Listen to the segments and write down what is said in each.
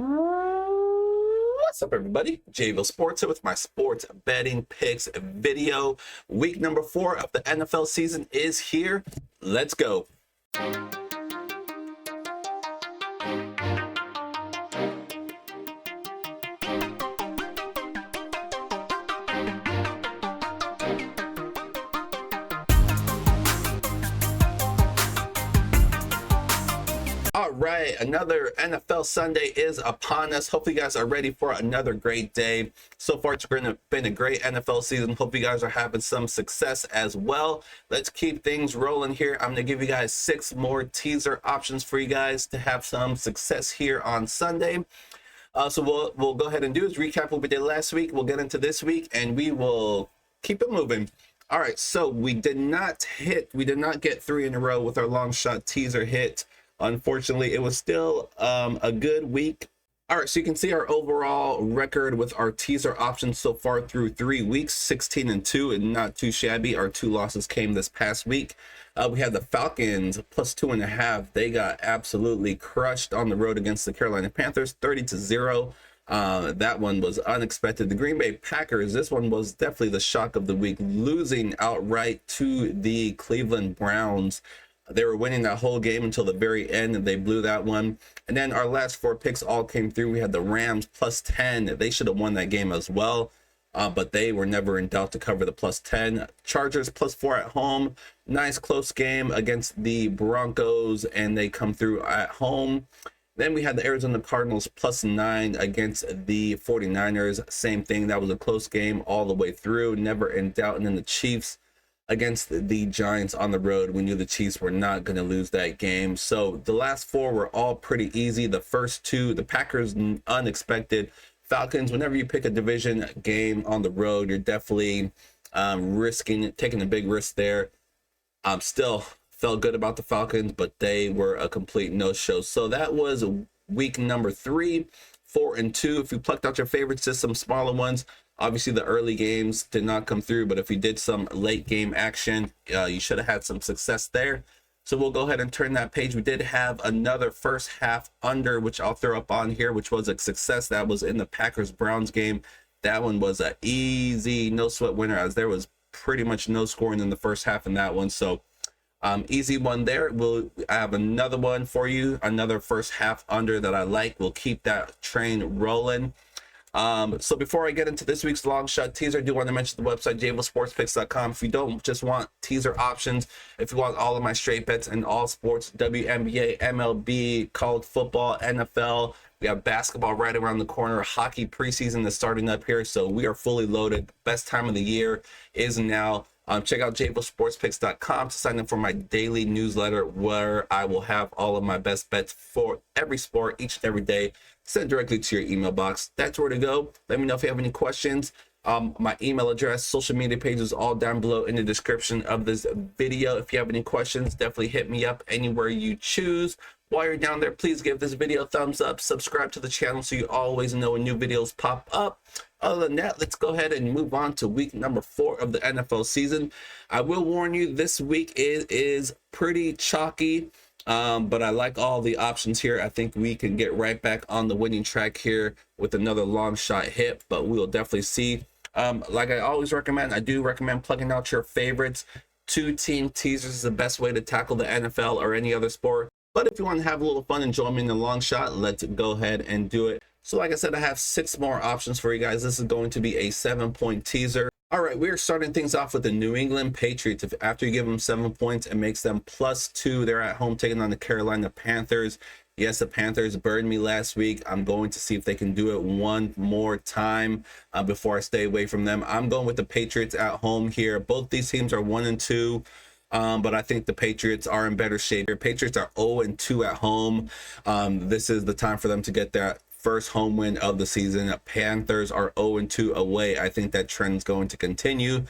What's up, everybody? JVille Sports here with my sports betting picks video. Week number 4 of the NFL season is here. Let's go. All right, another NFL Sunday is upon us. Hopefully you guys are ready for another great day. So far, it's been a great NFL season. Hope you guys are having some success as well. Let's keep things rolling here. I'm going to give you guys 6 more teaser options for you guys to have some success here on Sunday. So we'll go ahead and do is recap what we did last week. We'll get into this week, and we will keep it moving. All right, so we did not get 3 in a row with our long shot teaser hit. Unfortunately, it was still a good week. All right, so you can see our overall record with our teaser options so far through 3 weeks, 16-2, and not too shabby. Our 2 losses came this past week. We had the Falcons plus 2.5. They got absolutely crushed on the road against the Carolina Panthers, 30-0. That one was unexpected. The Green Bay Packers, this one was definitely the shock of the week, losing outright to the Cleveland Browns. They were winning that whole game until the very end, and they blew that one. And then our last 4 picks all came through. We had the Rams plus 10. They should have won that game as well, but they were never in doubt to cover the plus 10. Chargers plus 4 at home. Nice close game against the Broncos, and they come through at home. Then we had the Arizona Cardinals plus 9 against the 49ers. Same thing. That was a close game all the way through. Never in doubt. And then the Chiefs against the Giants on the road. We knew the Chiefs were not going to lose that game. So the last 4 were all pretty easy. The first 2, the Packers, unexpected. Falcons, whenever you pick a division game on the road, you're definitely taking a big risk there. Still felt good about the Falcons, but they were a complete no-show. So that was week number 3, 4-2. If you plucked out your favorites, just some smaller ones. Obviously, the early games did not come through, but if you did some late game action, you should have had some success there. So we'll go ahead and turn that page. We did have another first half under, which I'll throw up on here, which was a success. That was in the Packers-Browns game. That one was an easy, no-sweat winner, as there was pretty much no scoring in the first half in that one. So easy one there. I have another one for you, another first half under that I like. We'll keep that train rolling. So before I get into this week's long shot teaser, I do want to mention the website JVilleSportsPicks.com. If you don't just want teaser options, if you want all of my straight bets in all sports, WNBA, MLB, college football, NFL, we have basketball right around the corner. Hockey preseason is starting up here, so we are fully loaded. Best time of the year is now. Check out JVilleSportsPicks.com to sign up for my daily newsletter, where I will have all of my best bets for every sport each and every day sent directly to your email box. That's where to go. Let me know if you have any questions. My email address, social media pages, all down below in the description of this video. If you have any questions, definitely hit me up anywhere you choose. While you're down there, please give this video a thumbs up, subscribe to the channel so you always know when new videos pop up. Other than that, let's go ahead and move on to week number 4 of the NFL season. I will warn you, this week is pretty chalky, but I like all the options here. I think we can get right back on the winning track here with another long shot hit, but we'll definitely see. Like I always recommend, I do recommend plugging out your favorites. 2-team teasers is the best way to tackle the NFL or any other sport. But if you want to have a little fun and join me in the long shot, let's go ahead and do it. So like I said, I have 6 more options for you guys. This is going to be a 7-point teaser. All right, we're starting things off with the New England Patriots. After you give them 7 points, it makes them +2. They're at home taking on the Carolina Panthers. Yes, the Panthers burned me last week. I'm going to see if they can do it one more time before I stay away from them. I'm going with the Patriots at home here. Both these teams are 1-2. But I think the Patriots are in better shape. Your Patriots are 0-2 at home. This is the time for them to get that first home win of the season. Panthers are 0-2 away. I think that trend is going to continue.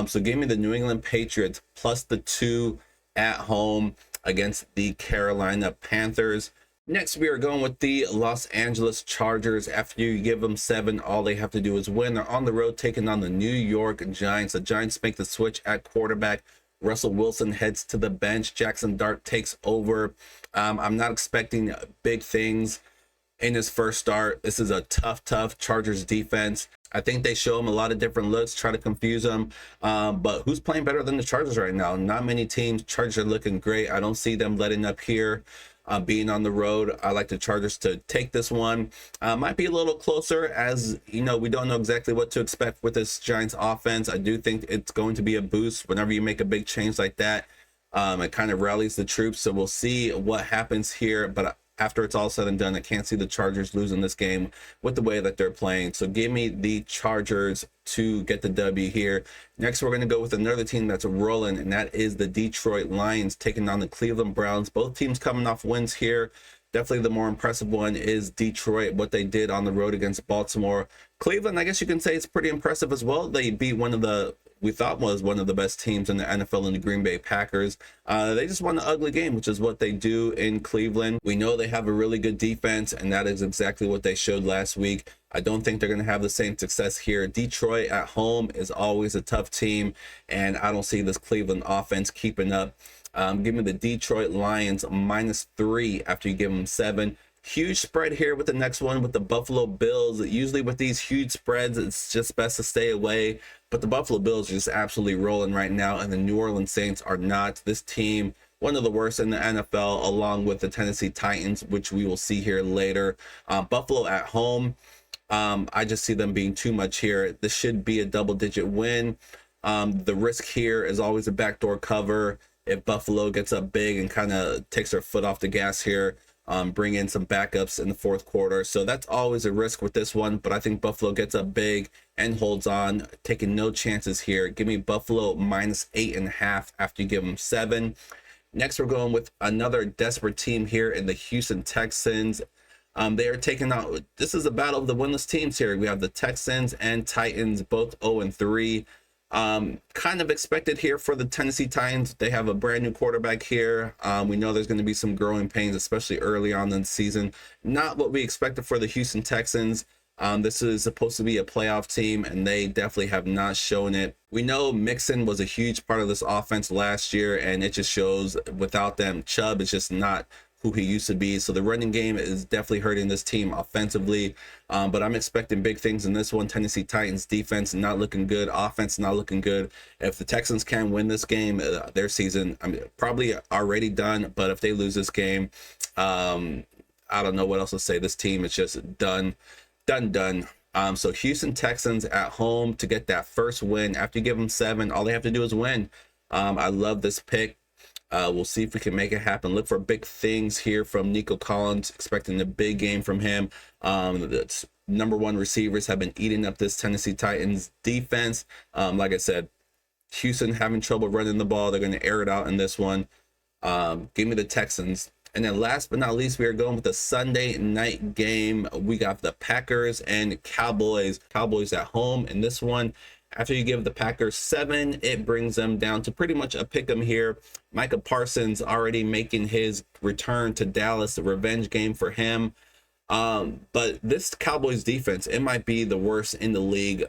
So give me the New England Patriots plus the 2 at home against the Carolina Panthers. Next, we are going with the Los Angeles Chargers. After you give them 7, all they have to do is win. They're on the road taking on the New York Giants. The Giants make the switch at quarterback. Russell Wilson heads to the bench. Jackson Dart takes over. I'm not expecting big things in his first start. This is a tough Chargers defense. I think they show him a lot of different looks, try to confuse him. But who's playing better than the Chargers right now? Not many teams. Chargers are looking great. I don't see them letting up here. Being on the road, I like the Chargers to take this one. Might be a little closer, as you know, we don't know exactly what to expect with this Giants offense. I do think it's going to be a boost whenever you make a big change like that. It kind of rallies the troops, so we'll see what happens here. But after it's all said and done, I can't see the Chargers losing this game with the way that they're playing. So give me the Chargers to get the W here. Next, we're going to go with another team that's rolling, and that is the Detroit Lions taking on the Cleveland Browns. Both teams coming off wins here. Definitely the more impressive one is Detroit, what they did on the road against Baltimore. Cleveland, I guess you can say it's pretty impressive as well. They beat one of the, we thought was one of the best teams in the NFL in the Green Bay Packers. They just won the ugly game, which is what they do in Cleveland. We know they have a really good defense, and that is exactly what they showed last week. I don't think they're going to have the same success here. Detroit at home is always a tough team, and I don't see this Cleveland offense keeping up. Give me the Detroit Lions -3 after you give them 7. Huge spread here with the next one with the Buffalo Bills. Usually with these huge spreads, it's just best to stay away. But the Buffalo Bills are just absolutely rolling right now, and the New Orleans Saints are not. This team, one of the worst in the NFL, along with the Tennessee Titans, which we will see here later. Buffalo at home, I just see them being too much here. This should be a double-digit win. The risk here is always a backdoor cover. If Buffalo gets up big and kind of takes their foot off the gas here, bring in some backups in the fourth quarter. So that's always a risk with this one, but I think Buffalo gets up big and holds on, taking no chances here. Give me Buffalo -8.5 after you give them 7. Next, we're going with another desperate team here in the Houston Texans. They are taking out, this is a battle of the winless teams here. We have the Texans and Titans, both 0-3. Kind of expected here for the Tennessee Titans. They have a brand new quarterback here. We know there's going to be some growing pains, especially early on in the season. Not what we expected for the Houston Texans. This is supposed to be a playoff team, and they definitely have not shown it. We know Mixon was a huge part of this offense last year, and it just shows without them. Chubb is just not who he used to be. So the running game is definitely hurting this team offensively. But I'm expecting big things in this one. Tennessee Titans defense not looking good. Offense not looking good. If the Texans can win this game, their season, I mean, probably already done. But if they lose this game, I don't know what else to say. This team is just done. So Houston Texans at home to get that first win. After you give them 7, all they have to do is win. I love this pick. We'll see if we can make it happen. Look for big things here from Nico Collins, expecting a big game from him. The number 1 receivers have been eating up this Tennessee Titans defense. Like I said, Houston having trouble running the ball. They're going to air it out in this one. Give me the Texans. And then last but not least, we are going with the Sunday night game. We got the Packers and Cowboys. Cowboys at home in this one. After you give the Packers 7, it brings them down to pretty much a pick 'em here. Micah Parsons already making his return to Dallas, a revenge game for him. But this Cowboys defense, it might be the worst in the league.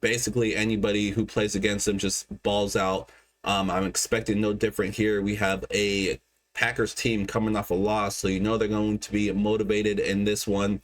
Basically, anybody who plays against them just balls out. I'm expecting no different here. We have a Packers team coming off a loss, so you know they're going to be motivated in this one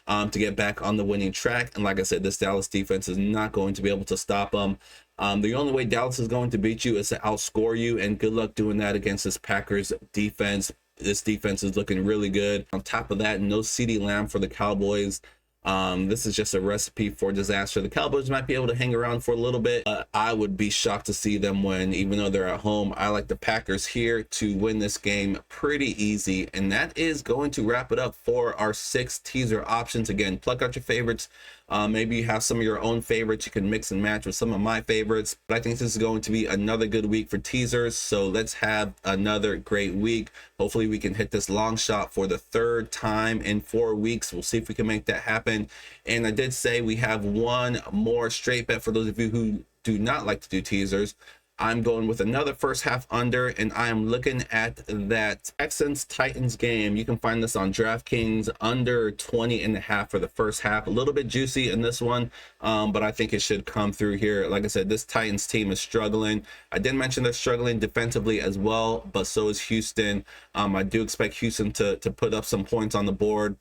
to get back on the winning track. And like I said, this Dallas defense is not going to be able to stop them. The only way Dallas is going to beat you is to outscore you, and good luck doing that against this Packers defense. This defense is looking really good. On top of that, no CeeDee Lamb for the Cowboys. This is just a recipe for disaster. The Cowboys might be able to hang around for a little bit. I would be shocked to see them win, even though they're at home. I like the Packers here to win this game pretty easy. And that is going to wrap it up for our 6 teaser options. Again, pluck out your favorites. Maybe you have some of your own favorites you can mix and match with some of my favorites. But I think this is going to be another good week for teasers. So let's have another great week. Hopefully we can hit this long shot for the 3rd time in 4 weeks. We'll see if we can make that happen. And I did say we have one more straight bet for those of you who do not like to do teasers. I'm going with another first half under, and I am looking at that Texans Titans game. You can find this on DraftKings, under 20.5 for the first half. A little bit juicy in this one, but I think it should come through here. Like I said, this Titans team is struggling. I did mention they're struggling defensively as well, but so is Houston. I do expect Houston to put up some points on the board.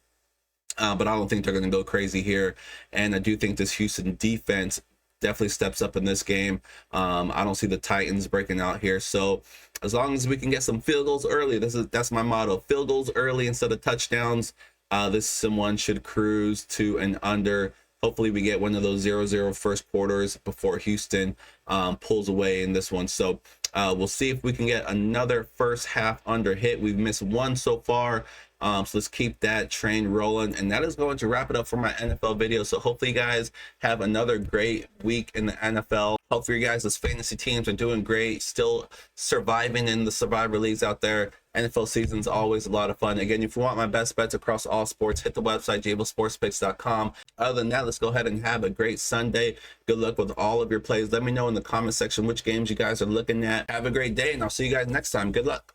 but I don't think they're going to go crazy here. And I do think this Houston defense definitely steps up in this game. I don't see the Titans breaking out here. So as long as we can get some field goals early, that's my motto: field goals early instead of touchdowns. This one should cruise to an under. Hopefully we get one of those 0-0 first quarters before Houston pulls away in this one. So we'll see if we can get another first half under hit. We've missed one so far. So let's keep that train rolling. And that is going to wrap it up for my NFL video. So hopefully you guys have another great week in the NFL. Hopefully you guys' fantasy teams are doing great, still surviving in the survivor leagues out there. NFL season's always a lot of fun. Again, if you want my best bets across all sports, hit the website, jablesportspicks.com. Other than that, let's go ahead and have a great Sunday. Good luck with all of your plays. Let me know in the comment section which games you guys are looking at. Have a great day, and I'll see you guys next time. Good luck.